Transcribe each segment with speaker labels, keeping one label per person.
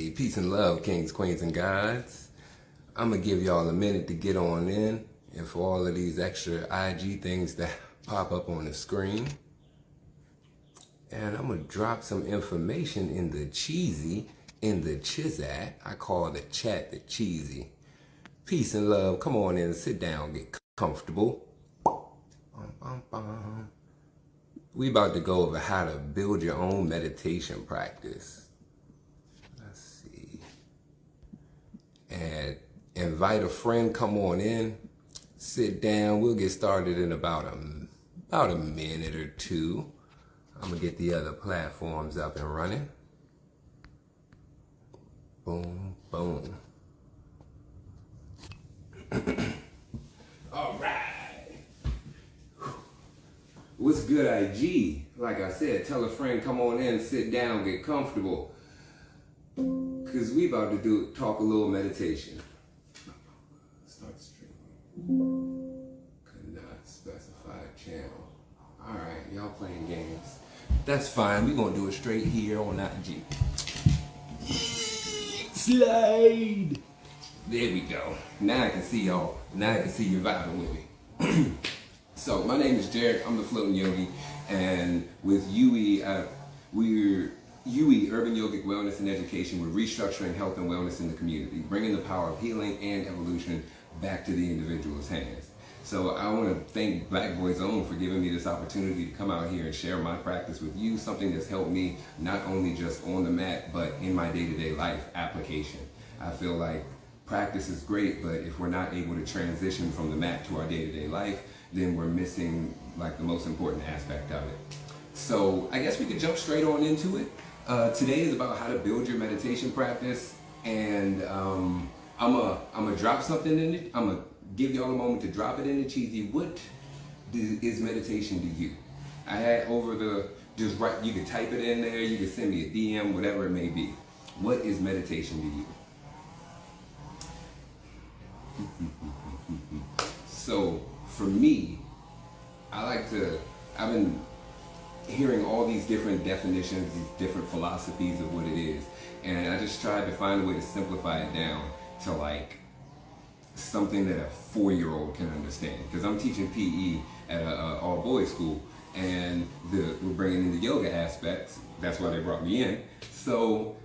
Speaker 1: Hey, peace and love, kings, queens, and gods. I'm going to give y'all a minute to get on in and for all of these extra IG things that pop up on the screen. And I'm going to drop some information in the cheesy, in the chizat. I call the chat the cheesy. Peace and love. Come on in, sit down, get comfortable. We about to go over how to build your own meditation practice. Let's see. And invite a friend, come on in, sit down. We'll get started in about a minute or two. I'm gonna get the other platforms up and running. Boom, boom. All right. What's good, IG? Like I said, tell a friend, come on in, sit down, get comfortable. Cause we about to talk a little meditation. Start streaming. Could not specify a channel. All right, y'all playing games. That's fine. We're gonna do it straight here on IG. Slide. There we go. Now I can see y'all. Now I can see you vibing with me. So my name is Jarrick. I'm the Floating Yogi, and with UE, we're UE Urban Yogic Wellness and Education. We're restructuring health and wellness in the community, bringing the power of healing and evolution back to the individual's hands. So I want to thank Black Boy Zone for giving me this opportunity to come out here and share my practice with you, something that's helped me not only just on the mat, but in my day-to-day life application. I feel like practice is great, but if we're not able to transition from the mat to our day-to-day life, then we're missing like the most important aspect of it. So I guess we could jump straight on into it. Today is about how to build your meditation practice, and I'm gonna drop something in it. I'm gonna give y'all a moment to drop it in the cheesy. What is meditation to you? I had just write, you can type it in there, you can send me a DM, whatever it may be. What is meditation to you? So for me, I've been hearing all these different definitions, these different philosophies of what it is. And I just tried to find a way to simplify it down to like something that a 4-year-old can understand. Because I'm teaching PE at a all-boys school, and we're bringing in the yoga aspects. That's why they brought me in. So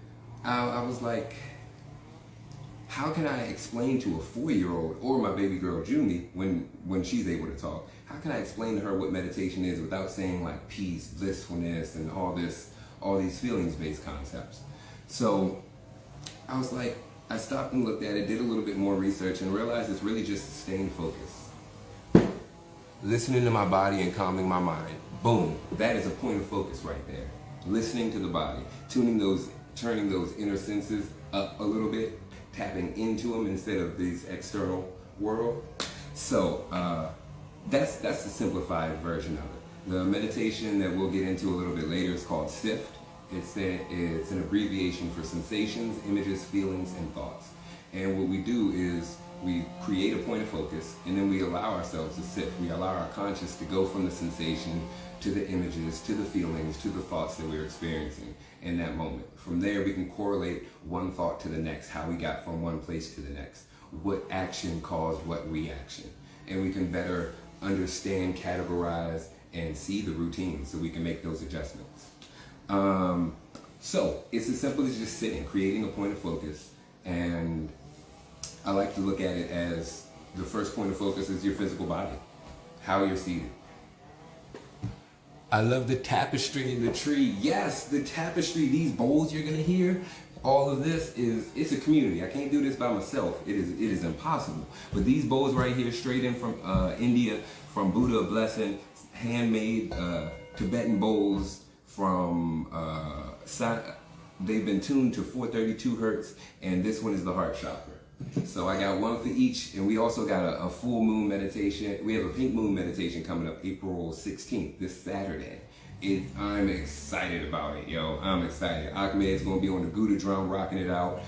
Speaker 1: I was like, how can I explain to a 4-year-old or my baby girl Junie when she's able to talk? How can I explain to her what meditation is without saying like peace, blissfulness, and all these feelings-based concepts? So I was like, I stopped and looked at it, did a little bit more research, and realized it's really just sustained focus. Listening to my body and calming my mind. Boom, that is a point of focus right there. Listening to the body, turning those inner senses up a little bit, tapping into them instead of this external world. So that's the simplified version of it. The meditation that we'll get into a little bit later is called SIFT. It's an abbreviation for sensations, images, feelings, and thoughts. And what we do is we create a point of focus, and then we allow ourselves to sift. We allow our conscious to go from the sensation to the images, to the feelings, to the thoughts that we're experiencing in that moment. From there, we can correlate one thought to the next, how we got from one place to the next, what action caused what reaction. And we can better understand, categorize, and see the routine so we can make those adjustments. So it's as simple as just sitting, creating a point of focus. And I like to look at it as the first point of focus is your physical body, how you're seated. I love the tapestry in the tree. Yes, the tapestry, these bowls you're gonna hear, all of this it's a community. I can't do this by myself. It is impossible. But these bowls right here, straight in from India, from Buddha of Blessing, handmade Tibetan bowls from, they've been tuned to 432 hertz, and this one is the heart chakra. So I got one for each, and we also got a full moon meditation. We have a pink moon meditation coming up April 16th, this Saturday. I'm excited about it, yo. I'm excited. Ahmed's gonna be on the Gouda drum, rocking it out.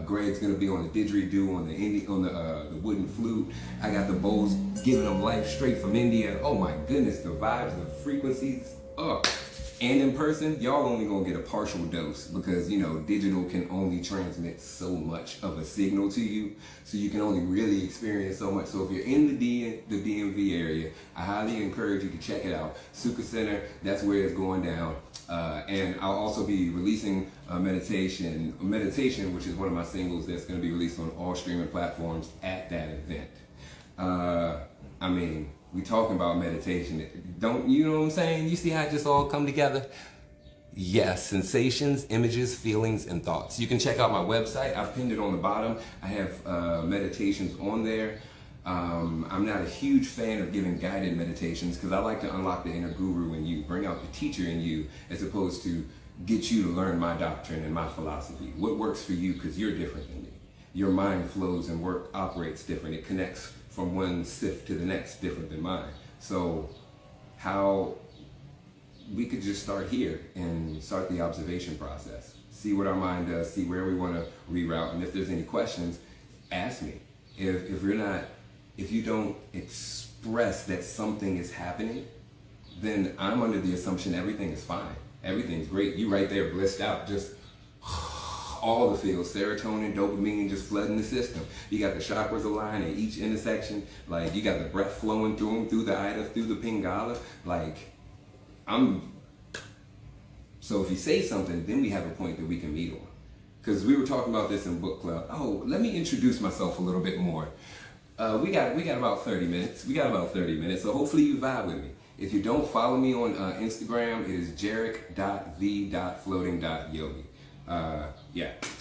Speaker 1: Greg's gonna be on the didgeridoo, on the wooden flute. I got the bowls giving them life straight from India. Oh my goodness, the vibes, the frequencies. and in person, y'all only gonna get a partial dose because digital can only transmit so much of a signal to you, so you can only really experience so much. So if you're in the DMV area, I highly encourage you to check it out. Sukha Center, that's where it's going down. And I'll also be releasing a meditation, which is one of my singles that's going to be released on all streaming platforms at that event. We talking about meditation. Don't you know what I'm saying? You see how it just all come together? Yes, sensations, images, feelings, and thoughts. You can check out my website. I've pinned it on the bottom. I have meditations on there. I'm not a huge fan of giving guided meditations because I like to unlock the inner guru in you, bring out the teacher in you, as opposed to get you to learn my doctrine and my philosophy. What works for you, because you're different than me. Your mind flows and operates different. It connects from one sift to the next, different than mine. So how we could just start here and start the observation process. See what our mind does, see where we want to reroute, and if there's any questions, ask me. If you don't express that something is happening, then I'm under the assumption everything is fine. Everything's great. You right there blissed out, just all the feels, serotonin, dopamine, just flooding the system. You got the chakras aligned at each intersection. Like, you got the breath flowing through them, through the Ida, through the Pingala. So if you say something, then we have a point that we can meet on. Because we were talking about this in book club. Oh, let me introduce myself a little bit more. We got about 30 minutes. So hopefully you vibe with me. If you don't follow me on Instagram, it is jarrick.v.floating.yogi.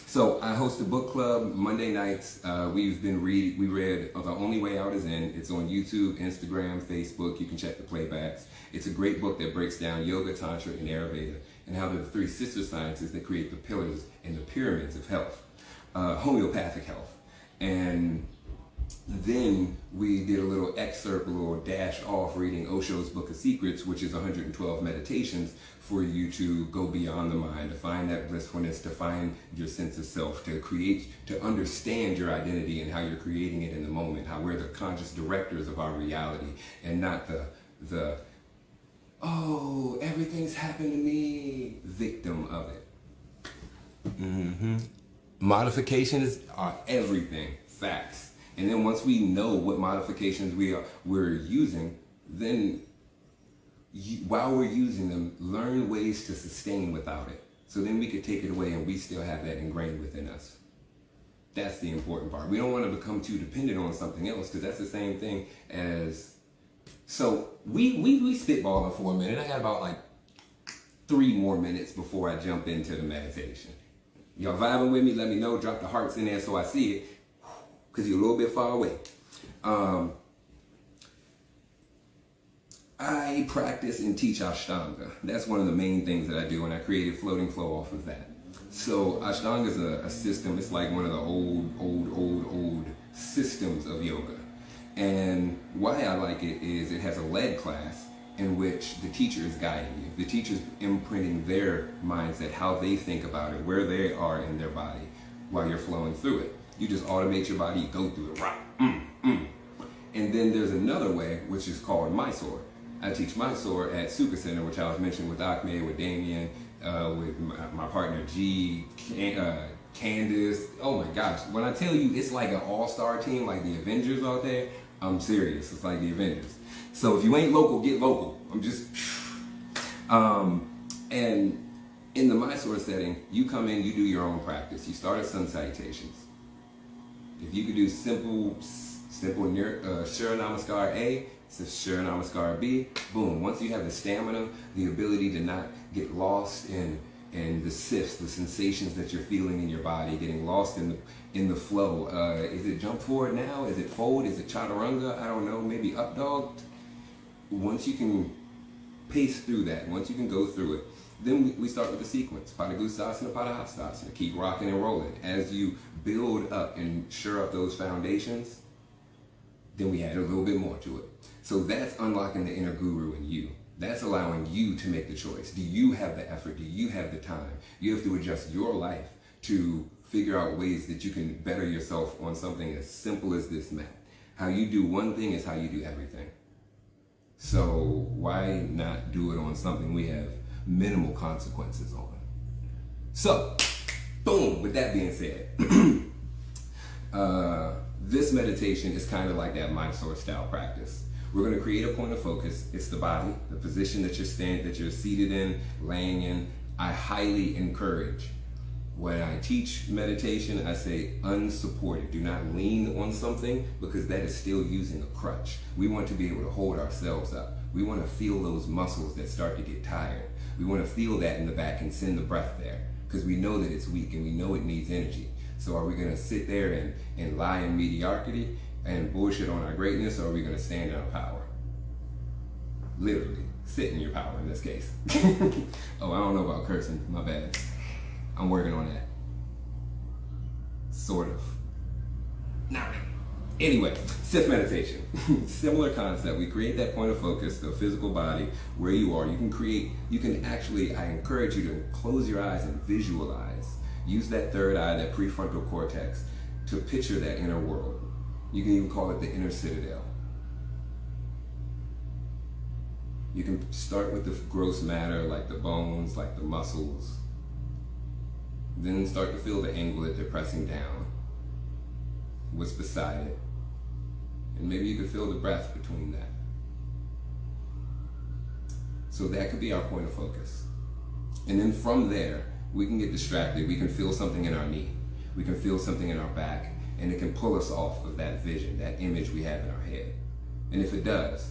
Speaker 1: So I host a book club Monday nights. We read The Only Way Out Is In. It's on YouTube, Instagram, Facebook. You can check the playbacks. It's a great book that breaks down yoga, tantra, and Ayurveda, and how they're the three sister sciences that create the pillars and the pyramids of health, homeopathic health. And then we did a little dash off reading Osho's Book of Secrets, which is 112 meditations for you to go beyond the mind, to find that blissfulness, to find your sense of self, to understand your identity and how you're creating it in the moment, how we're the conscious directors of our reality and not the oh, everything's happened to me, victim of it. Modifications are everything, facts. And then once we know what modifications we're using, then while we're using them, learn ways to sustain without it. So then we could take it away and we still have that ingrained within us. That's the important part. We don't want to become too dependent on something else, because that's the same thing as... So we spitballing for a minute. I got about 3 more minutes before I jump into the meditation. Y'all vibing with me? Let me know. Drop the hearts in there so I see it, because you're a little bit far away. I practice and teach Ashtanga. That's one of the main things that I do, and I created Floating Flow off of that. So Ashtanga is a system. It's like one of the old systems of yoga. And why I like it is it has a lead class in which the teacher is guiding you. The teacher's imprinting their mindset, how they think about it, where they are in their body while you're flowing through it. You just automate your body, you go through it, right? And then there's another way, which is called Mysore. I teach Mysore at Sukha Center, which I was mentioning with Ahmed, with Damien, with my partner G, Candace. Oh my gosh, when I tell you it's like an all-star team, like the Avengers out there, I'm serious. It's like the Avengers. So if you ain't local, get local. I'm just... And in the Mysore setting, you come in, you do your own practice. You start at sun salutations. If you could do simple Surya Namaskar A, Surya Namaskar B, boom. Once you have the stamina, the ability to not get lost in the sifts, the sensations that you're feeling in your body, getting lost in the flow. Is it jump forward now? Is it fold? Is it chaturanga? I don't know. Maybe up dog. Once you can pace through that, once you can go through it, then we start with the sequence. Padagustasana, Padahastasana. Keep rocking and rolling. As you build up and shore up those foundations, then we add a little bit more to it. So that's unlocking the inner guru in you. That's allowing you to make the choice. Do you have the effort? Do you have the time? You have to adjust your life to figure out ways that you can better yourself on something as simple as this mat. How you do one thing is how you do everything. So why not do it on something we have minimal consequences on. So, boom, with that being said, this meditation is kind of like that Mysore style practice. We're going to create a point of focus. It's the body, the position that you're seated in, laying in. I highly encourage, when I teach meditation, I say unsupported. Do not lean on something, because that is still using a crutch. We want to be able to hold ourselves up. We want to feel those muscles that start to get tired. We want to feel that in the back and send the breath there, because we know that it's weak and we know it needs energy. So are we going to sit there and lie in mediocrity and bullshit on our greatness, or are we going to stand in our power? Literally, sit in your power in this case. Oh, I don't know about cursing, my bad. I'm working on that. Sort of. Nah. Anyway, sip meditation. Similar concept. We create that point of focus, the physical body, where you are. You can actually, I encourage you to close your eyes and visualize. Use that third eye, that prefrontal cortex, to picture that inner world. You can even call it the inner citadel. You can start with the gross matter, like the bones, like the muscles. Then start to feel the angle that they're pressing down. What's beside it. And maybe you can feel the breath between that. So that could be our point of focus. And then from there, we can get distracted. We can feel something in our knee. We can feel something in our back. And it can pull us off of that vision, that image we have in our head. And if it does,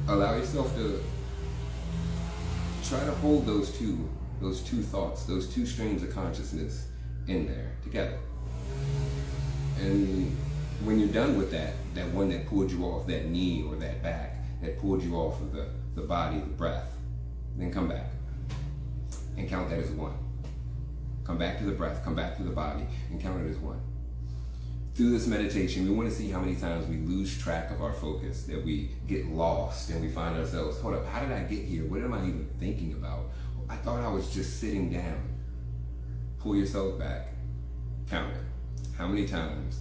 Speaker 1: allow yourself to try to hold those two thoughts, those two streams of consciousness in there together. And when you're done with that one that pulled you off that knee or that back, that pulled you off of the body, the breath, then come back and count that as one. Come back to the breath, come back to the body, and count it as one. Through this meditation, we want to see how many times we lose track of our focus, that we get lost and we find ourselves, hold up, how did I get here? What am I even thinking about? I thought I was just sitting down. Pull yourself back. Count it. How many times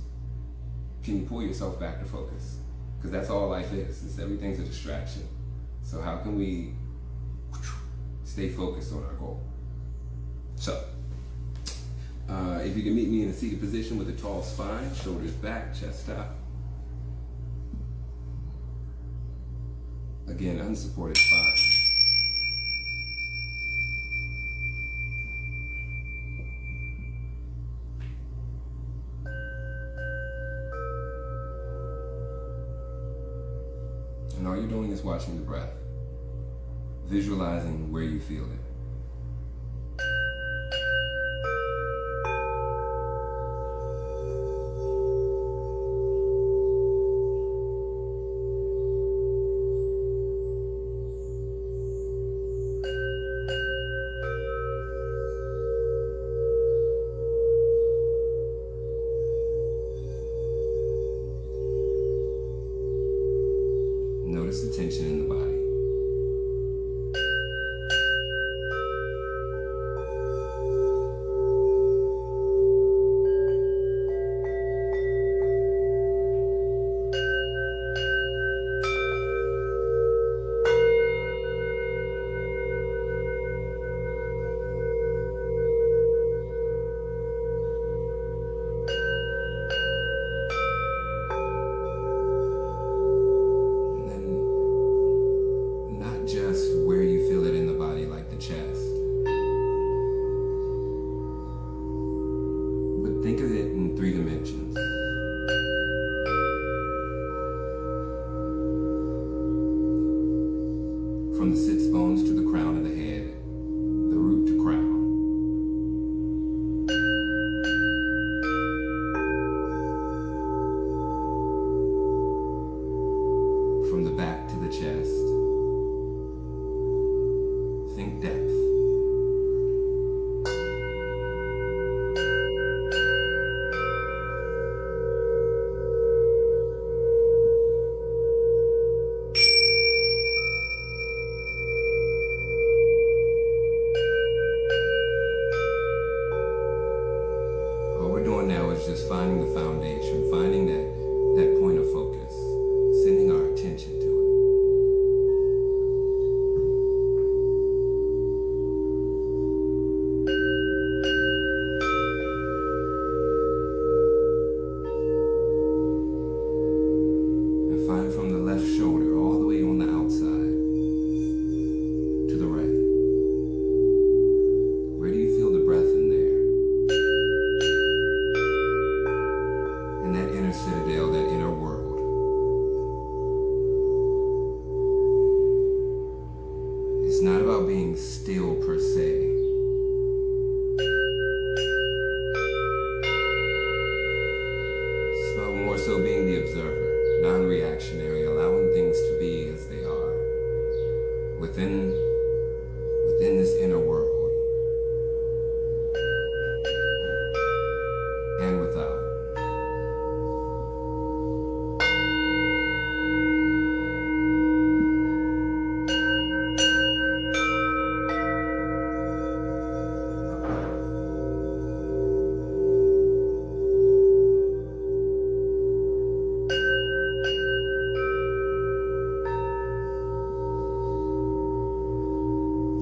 Speaker 1: can you pull yourself back to focus? Because that's all life is. Everything's a distraction. So how can we stay focused on our goal? So, if you can meet me in a seated position with a tall spine, shoulders back, chest up. Again, unsupported spine. And all you're doing is watching the breath, visualizing where you feel it. Notice the tension in the body. Think of it in 3 dimensions. From the sits bones to the crown of the head, the root to crown. From the back to the chest, think depth. Just finding the foundation, finding that point of focus, sending our attention to se. It's about more so being the observer, non-reactionary, allowing things to be as they are, within this inner world, and without.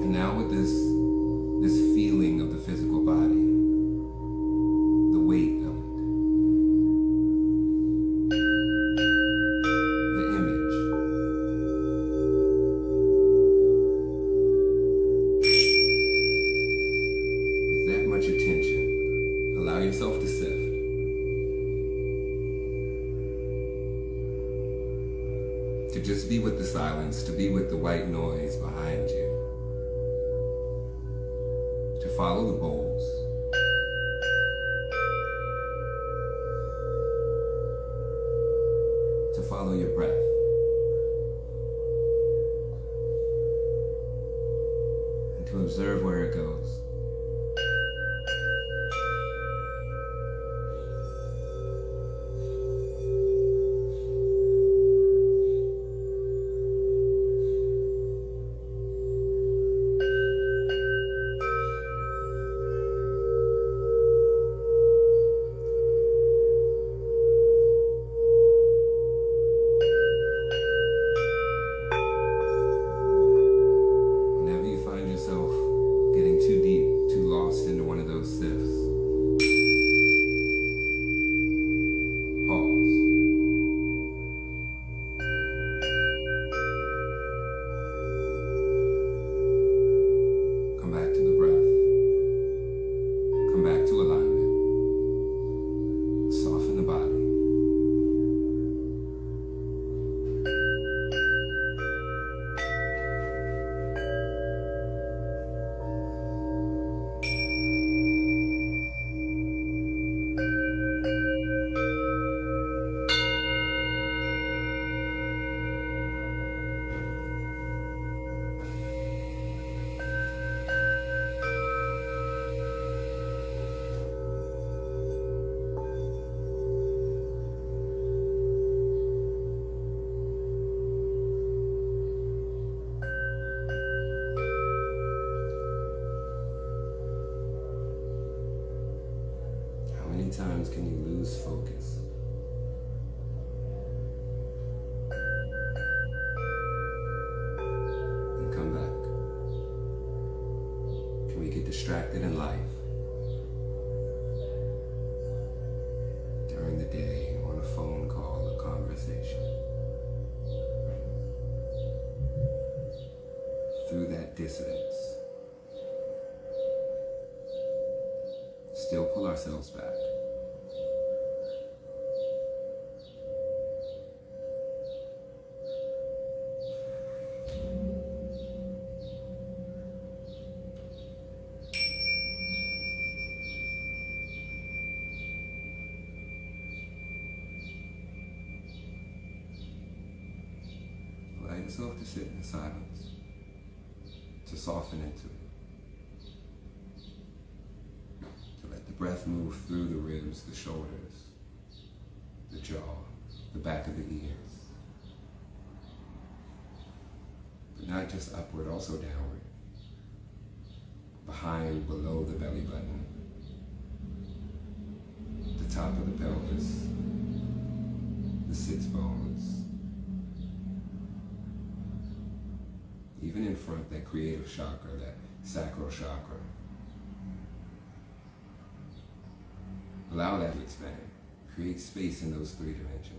Speaker 1: And now with this feeling of the physical body, the weight of it, the image, with that much attention, allow yourself to sift. To just be with the silence, to be with the white noise behind you. To follow the bowls. To follow your breath. And to observe where it goes. Times can you lose focus? And come back? Can we get distracted in life? During the day, on a phone call, a conversation. Through that dissonance, still pull ourselves back. Allow yourself to sit in silence, to soften into it. Breath move through the ribs, the shoulders, the jaw, the back of the ears. But not just upward, also downward. Behind, below the belly button. The top of the pelvis. The sits bones. Even in front, that creative chakra, that sacral chakra. Allow that to expand. Create space in those 3 dimensions.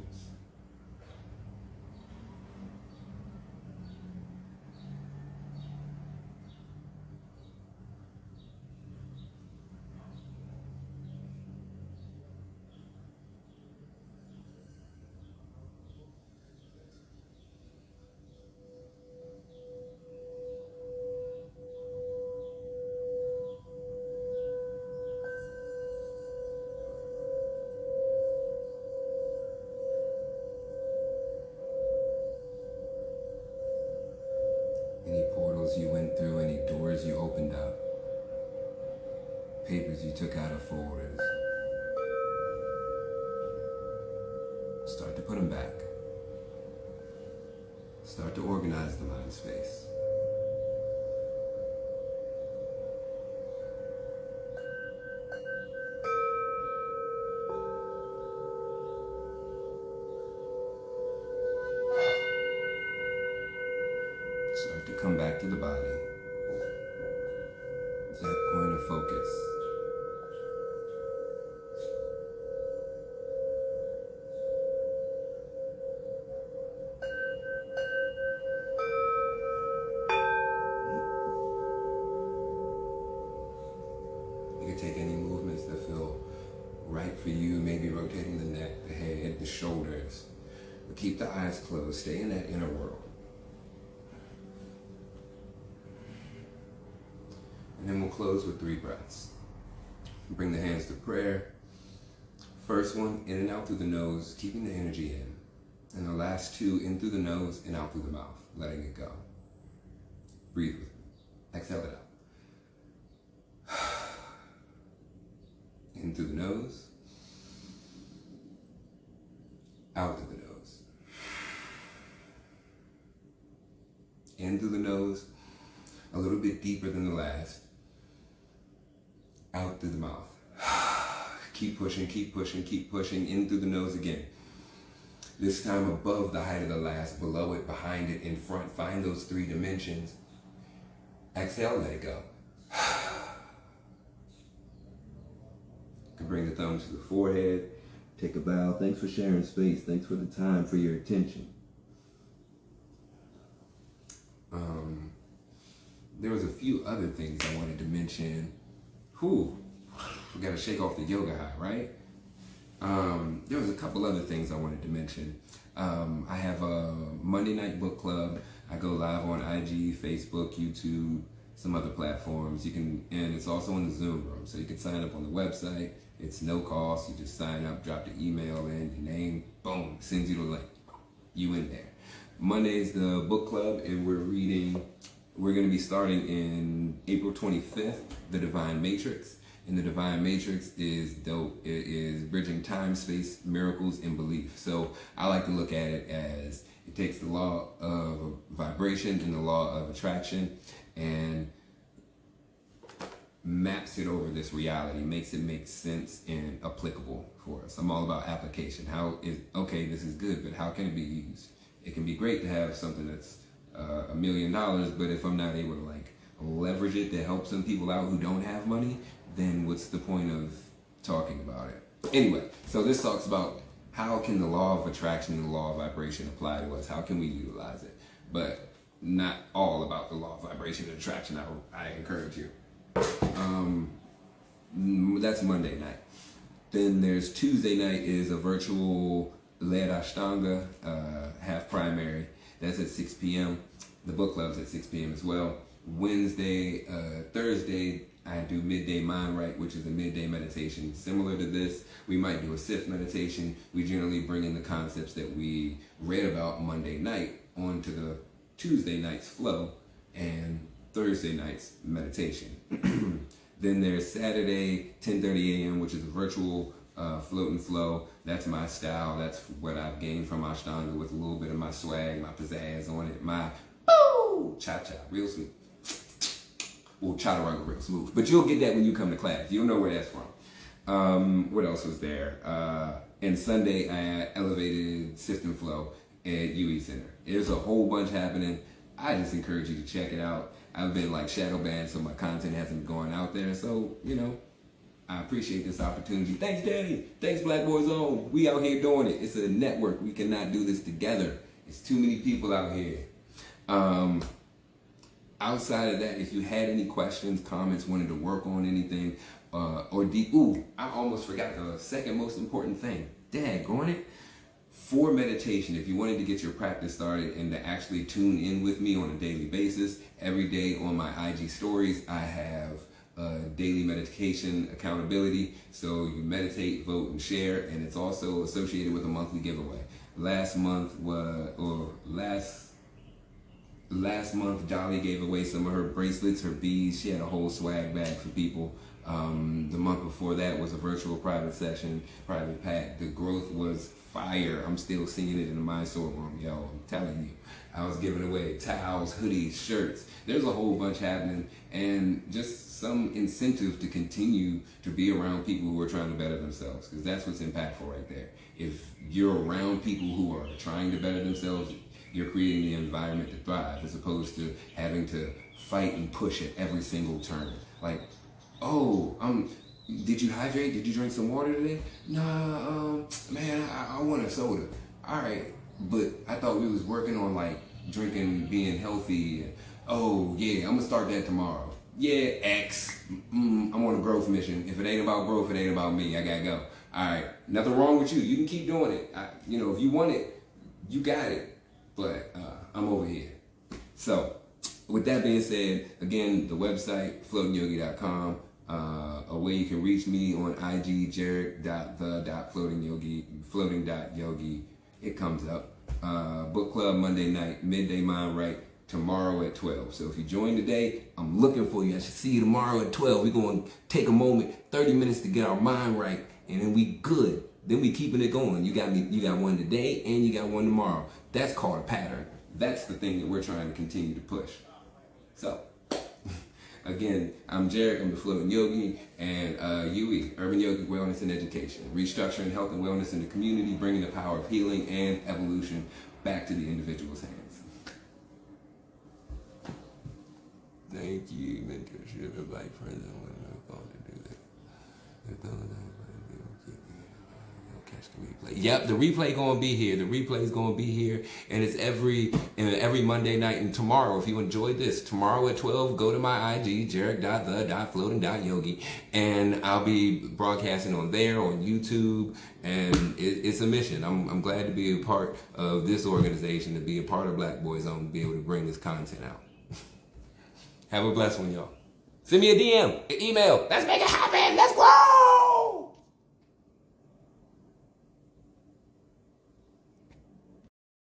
Speaker 1: papers you took out of folders. Start to put them back. Start to organize the mind space. Start to come back to the body. That point of focus. You can take any movements that feel right for you, maybe rotating the neck, the head, the shoulders. But keep the eyes closed, stay in that inner world. And then we'll close with 3 breaths. Bring the hands to prayer. First one, in and out through the nose, keeping the energy in. And the last 2, in through the nose and out through the mouth, letting it go. Breathe with me. Exhale it out. In through the nose. Out through the nose. In through the nose, a little bit deeper than the last. Out through the mouth. Keep pushing, keep pushing, keep pushing. In through the nose again. This time above the height of the last, below it, behind it, in front. Find those 3 dimensions. Exhale, let it go. You can bring the thumbs to the forehead. Take a bow. Thanks for sharing space. Thanks for the time, for your attention. There was a few other things I wanted to mention. We gotta shake off the yoga high, right? There was a couple other things I wanted to mention. I have a Monday night book club. I go live on IG, Facebook, YouTube, some other platforms. And it's also in the Zoom room, so you can sign up on the website. It's no cost. You just sign up, drop the email in, your name, boom, sends you the link. You in there. Monday's the book club, and we're going to be starting in April 25th, The Divine Matrix. And The Divine Matrix is dope. It is bridging time, space, miracles, and belief. So I like to look at it as it takes the law of vibration and the law of attraction and maps it over this reality, makes it make sense and applicable for us. I'm all about application. This is good, but how can it be used? It can be great to have something that's $1 million, but if I'm not able to leverage it to help some people out who don't have money, then what's the point of talking about it? Anyway, so this talks about how can the law of attraction and the law of vibration apply to us? How can we utilize it? But not all about the law of vibration and attraction, I encourage you. That's Monday night. Then there's Tuesday night is a virtual led Ashtanga, half primary. That's at 6 p.m. The book club's at 6 p.m. as well. Thursday, I do Midday Mind Right, which is a midday meditation similar to this. We might do a Sith meditation. We generally bring in the concepts that we read about Monday night onto the Tuesday night's flow and Thursday night's meditation. Then there's Saturday, 10:30 a.m., which is a virtual float and flow. That's my style. That's what I've gained from Ashtanga with a little bit of my swag, my pizzazz on it, my cha-cha, real smooth. Well, chaturanga, real smooth. But you'll get that when you come to class. You'll know where that's from. What else was there? And Sunday, I elevated System Flow at UE Center. There's a whole bunch happening. I just encourage you to check it out. I've been shadow banned, so my content hasn't gone out there. So, I appreciate this opportunity. Thanks, Daddy. Thanks, Black Boy Zone. We out here doing it. It's a network. We cannot do this together. It's too many people out here. Outside of that, if you had any questions, comments, wanted to work on anything, I almost forgot the second most important thing. Daggone it. For meditation, if you wanted to get your practice started and to actually tune in with me on a daily basis, every day on my IG stories, I have daily meditation accountability. So you meditate, vote, and share, and it's also associated with a monthly giveaway. last month, Dolly gave away some of her bracelets, her beads. She had a whole swag bag for people. The month before that was a virtual private session, private pack. The growth was fire. I'm still seeing it in the Mind Sword room, yo. I'm telling you. I was giving away towels, hoodies, shirts. There's a whole bunch happening, and just some incentive to continue to be around people who are trying to better themselves, because that's what's impactful right there. If you're around people who are trying to better themselves, you're creating the environment to thrive, as opposed to having to fight and push at every single turn. Like, oh, did you hydrate? Did you drink some water today? Nah, man, I want a soda. All right, but I thought we was working on like drinking, being healthy. Oh yeah, I'm gonna start that tomorrow. Yeah, X. I'm on a growth mission. If it ain't about growth, it ain't about me. I gotta go. All right, nothing wrong with you. You can keep doing it. If you want it, you got it. But I'm over here. So, with that being said, again, the website, floatingyogi.com. A way you can reach me on IG, jarrick.the.floating.yogi. It comes up. Book club Monday night, Midday Mind Right, tomorrow at 12. So if you join today, I'm looking for you. I should see you tomorrow at 12. We're going to take a moment, 30 minutes to get our mind right, and then we good. Then we keeping it going. You got one today and you got one tomorrow. That's called a pattern. That's the thing that we're trying to continue to push. So, again, I'm Jarrick, I'm the Floating Yogi, and UE, Urban Yogic Wellness and Education, restructuring health and wellness in the community, bringing the power of healing and evolution back to the individual's hands. Thank you, mentorship, invite friends and women who called to do that. Yep, the replay gonna be here. The replay is gonna be here, and it's every Monday night. And tomorrow, if you enjoyed this, tomorrow at 12, go to my IG, jarrick.the.floating.yogi, and I'll be broadcasting on there, on YouTube, and it's a mission. I'm glad to be a part of this organization, to be a part of Black Boy Zone, to be able to bring this content out. Have a blessed one, y'all. Send me a DM, an email. Let's make it happen.